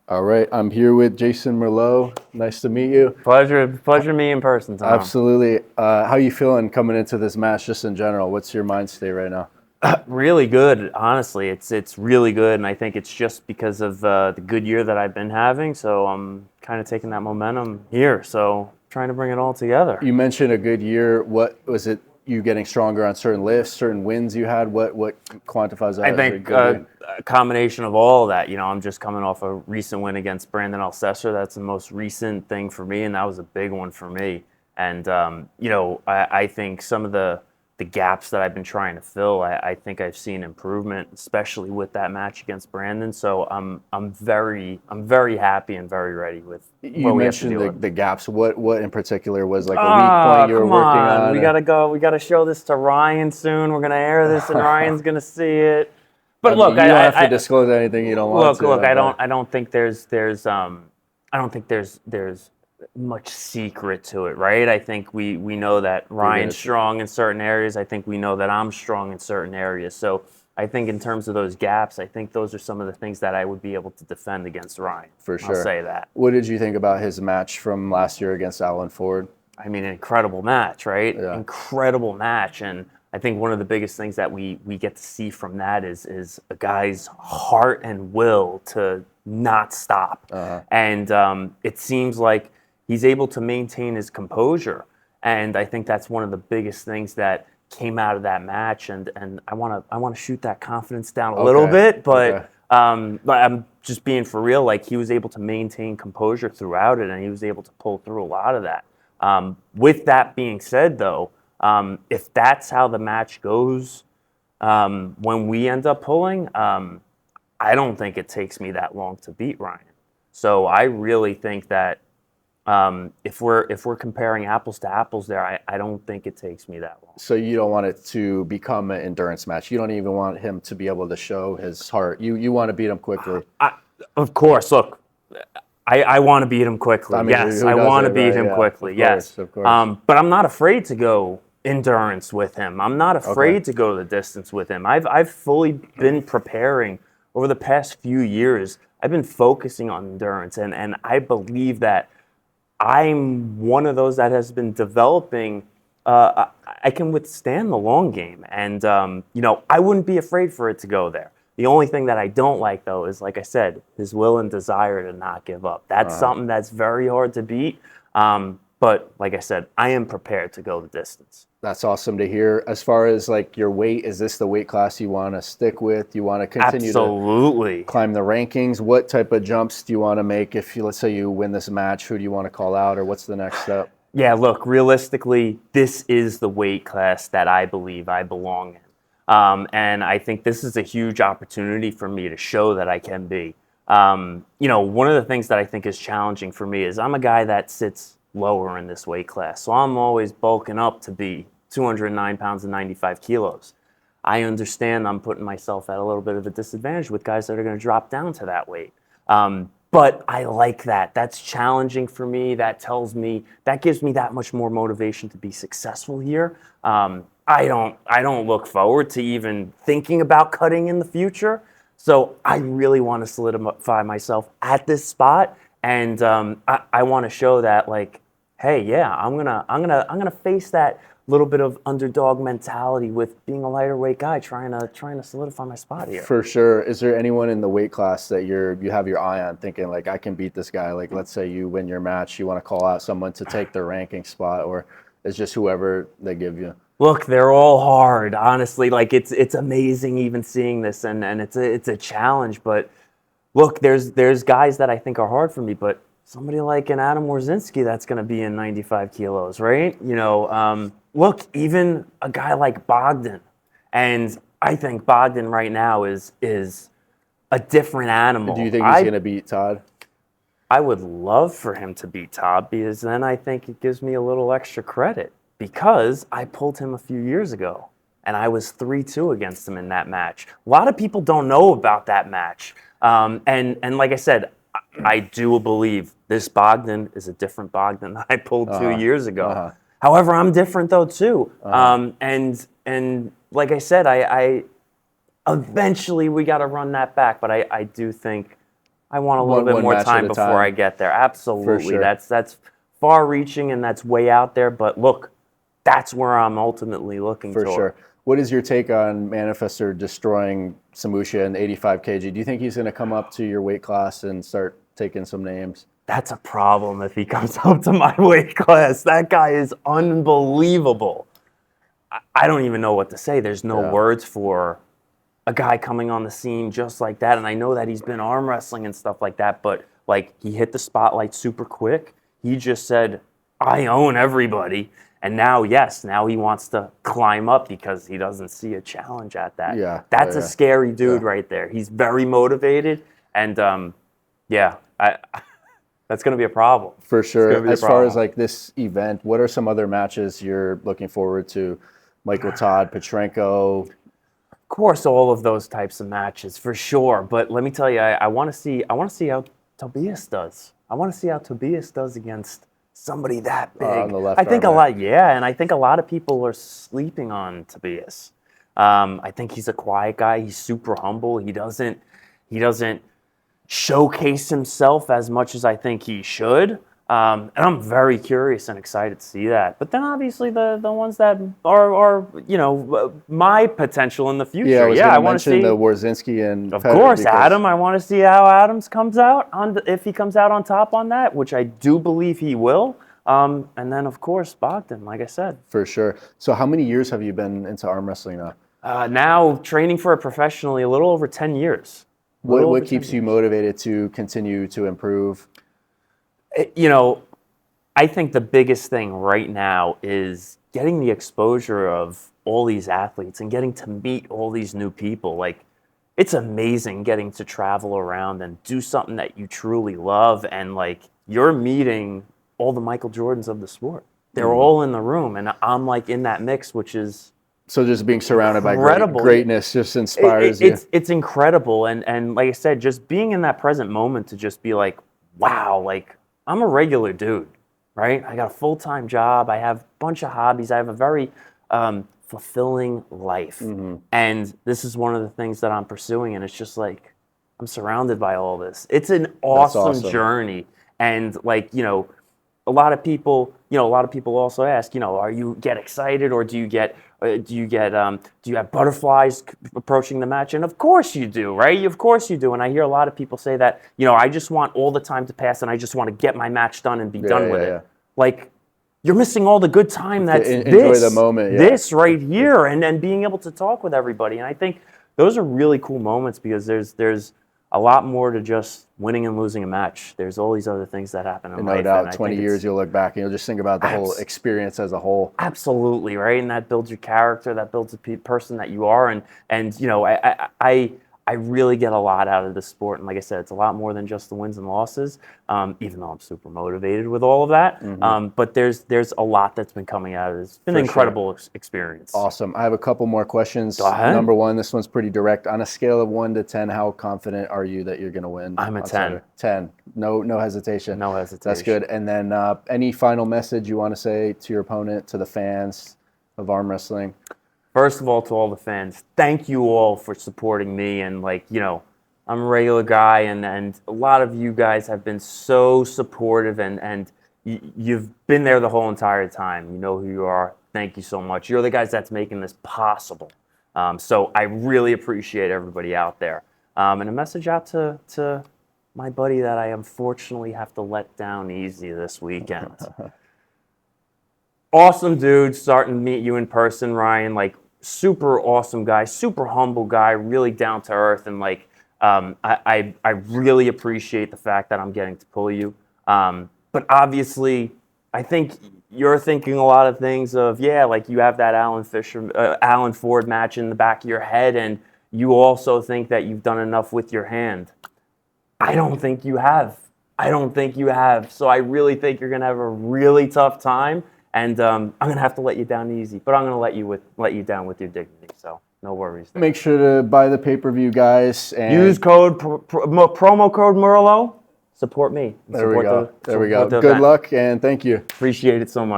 All right, I'm here with Jason Merlo. Nice to meet you. Pleasure me in person, Tom. Absolutely. How you feeling coming into this match, just in general? What's your mind state right now? Really good, honestly. It's really good, and I think it's just because of the good year that I've been having. So I'm kind of taking that momentum here. So trying to bring it all together. You mentioned a good year. What was it? You getting stronger on certain lifts, certain wins you had? What quantifies I that as a think good year? a combination of all of that. I'm just coming off a recent win against Brandon Alcester. That's the most recent thing for me, and that was a big one for me. And I think some of the gaps that I've been trying to fill, I think I've seen improvement, especially with that match against Brandon. So I'm very happy and very ready with You what we have to mentioned deal with. the gaps. What in particular was like a weak point Ah, you were come working on. on? We gotta go. We gotta show this to Ryan soon. We're gonna air this, and Ryan's gonna see it. I But mean, look, you don't have to disclose anything you don't want to. look. But I don't think I don't think there's much secret to it, right? I think we know that you're gonna. Ryan's strong in certain areas. I think we know that I'm strong in certain areas. So I think in terms of those gaps, I think those are some of the things that I would be able to defend against Ryan. For I'll sure. say that. What did you think about his match from last year against Alan Ford? I mean, an incredible match, right? Yeah. Incredible match. And I think one of the biggest things that we get to see from that is a guy's heart and will to not stop. And it seems like he's able to maintain his composure. And I think that's one of the biggest things that came out of that match. And I want to shoot that confidence down a little Okay. bit, but Okay. I'm just being for real. Like, he was able to maintain composure throughout it, and he was able to pull through a lot of that. With that being said, though, if that's how the match goes when we end up pulling, I don't think it takes me that long to beat Ryan. So I really think that if we're comparing apples to apples there, I don't think it takes me that long. So you don't want it to become an endurance match. You don't even want him to be able to show his heart. You want to beat him quickly. Of course, look, I want to beat him quickly. I mean, Yes, who I want to doesn't, beat right? him Yeah, quickly. of Yes, course, of course. But I'm not afraid to go endurance with him. I'm not Okay. afraid to go the distance with him. I've fully been preparing over the past few years. I've been focusing on endurance, and I believe that I'm one of those that has been developing. I can withstand the long game, and I wouldn't be afraid for it to go there. The only thing that I don't like, though, is, like I said, his will and desire to not give up. That's something that's very hard to beat. But like I said, I am prepared to go the distance. That's awesome to hear. As far as like your weight, is this the weight class you want to stick with? You want to continue to Absolutely. climb the rankings? What type of jumps do you want to make if you, let's say you win this match? Who do you want to call out, or what's the next step? Yeah, look, realistically, this is the weight class that I believe I belong in. And I think this is a huge opportunity for me to show that I can be. One of the things that I think is challenging for me is I'm a guy that sits lower in this weight class. So I'm always bulking up to be 209 pounds and 95 kilos. I understand I'm putting myself at a little bit of a disadvantage with guys that are going to drop down to that weight. But I like that. That's challenging for me. That gives me that much more motivation to be successful here. I don't look forward to even thinking about cutting in the future. So I really want to solidify myself at this spot, and I want to show that, like, hey, yeah, I'm gonna face that little bit of underdog mentality with being a lighter weight guy, trying to solidify my spot here. For sure. Is there anyone in the weight class that you have your eye on, thinking like, I can beat this guy? Like, let's say you win your match, you want to call out someone to take their ranking spot, or it's just whoever they give you? Look, they're all hard, honestly. Like, it's amazing even seeing this, and it's a challenge. But look, there's guys that I think are hard for me, but somebody like an Adam Warzinski that's going to be in 95 kilos, right? Look, even a guy like Bogdan, and I think Bogdan right now is a different animal. Do you think he's going to beat Todd? I would love for him to beat Todd, because then I think it gives me a little extra credit, because I pulled him a few years ago and I was 3-2 against him in that match. A lot of people don't know about that match. And like I said, I do believe this Bogdan is a different Bogdan that I pulled 2 years ago. However, I'm different though too. And like I said, I eventually we got to run that back, but I do think I want a little bit one more match time at a before time. I get there. Absolutely. sure. That's far-reaching and that's way out there. But look, that's where I'm ultimately looking For toward. sure. What is your take on Manifestor destroying Samusha in 85 kg? Do you think he's going to come up to your weight class and start taking some names? That's a problem if he comes up to my weight class. That guy is unbelievable. I don't even know what to say. There's no words for a guy coming on the scene just like that. And I know that he's been arm wrestling and stuff like that, but like he hit the spotlight super quick. He just said, I own everybody. And now, yes, now he wants to climb up because he doesn't see a challenge at that. Yeah. That's a scary dude right there. He's very motivated. And that's going to be a problem. For sure. As far as like this event, what are some other matches you're looking forward to? Michael Todd, Petrenko. Of course, all of those types of matches for sure. But let me tell you, I want to see how Tobias does. I want to see how Tobias does against somebody that big. On the left I think arm, a lot, and I think a lot of people are sleeping on Tobias. I think he's a quiet guy. He's super humble. He doesn't showcase himself as much as I think he should. And I'm very curious and excited to see that. But then obviously the ones that are my potential in the future. I want to see the Warzinski and of course Adam. I want to see how Adams comes out if he comes out on top on that, which I do believe he will. And then of course Bogdan, like I said. For sure. So how many years have you been into arm wrestling now? Now training for it professionally, a little over 10 years. What keeps you motivated to continue to improve? I think the biggest thing right now is getting the exposure of all these athletes and getting to meet all these new people. Like, it's amazing getting to travel around and do something that you truly love. And, like, you're meeting all the Michael Jordans of the sport. They're all in the room, and I'm, like, in that mix, which is so just being surrounded by greatness just inspires you. It's incredible. And like I said, just being in that present moment to just be like, wow, like, I'm a regular dude, right? I got a full-time job. I have a bunch of hobbies. I have a very fulfilling life. And this is one of the things that I'm pursuing. And it's just like, I'm surrounded by all this. It's an awesome journey. And like, a lot of people also ask, are you get excited or do you have butterflies approaching the match? And of course you do, right? Of course you do. And I hear a lot of people say that, I just want all the time to pass and I just want to get my match done and be done with it. Like, you're missing all the good time that's enjoy the moment. This right here and being able to talk with everybody. And I think those are really cool moments because there's a lot more to just winning and losing a match. There's all these other things that happen in life. No doubt, 20 years you'll look back and you'll just think about the whole experience as a whole. Absolutely, right? And that builds your character, that builds the person that you are. And I really get a lot out of this sport. And like I said, it's a lot more than just the wins and losses, even though I'm super motivated with all of that. But there's a lot that's been coming out of this. It's been an incredible experience. Awesome. I have a couple more questions. Go ahead. Number one, this one's pretty direct. On a scale of 1 to 10, how confident are you that you're going to win? I'm a 10. 10. No hesitation. No hesitation. That's good. And then any final message you want to say to your opponent, to the fans of arm wrestling? First of all, to all the fans, thank you all for supporting me. And I'm a regular guy, and a lot of you guys have been so supportive, and you've been there the whole entire time. You know who you are. Thank you so much. You're the guys that's making this possible. So I really appreciate everybody out there. And a message out to my buddy that I unfortunately have to let down easy this weekend. Awesome dude, starting to meet you in person, Ryan. Like, super awesome guy, super humble guy, really down to earth, and I really appreciate the fact that I'm getting to pull you. But obviously, I think you're thinking a lot of things of like you have that Alan Ford match in the back of your head, and you also think that you've done enough with your hand. I don't think you have. So I really think you're gonna have a really tough time. And I'm going to have to let you down easy, but I'm going to let you down with your dignity, so no worries there. Make sure to buy the pay-per-view, guys. And use promo code Merlo. Support me. There we go. Good luck, and thank you. Appreciate it so much.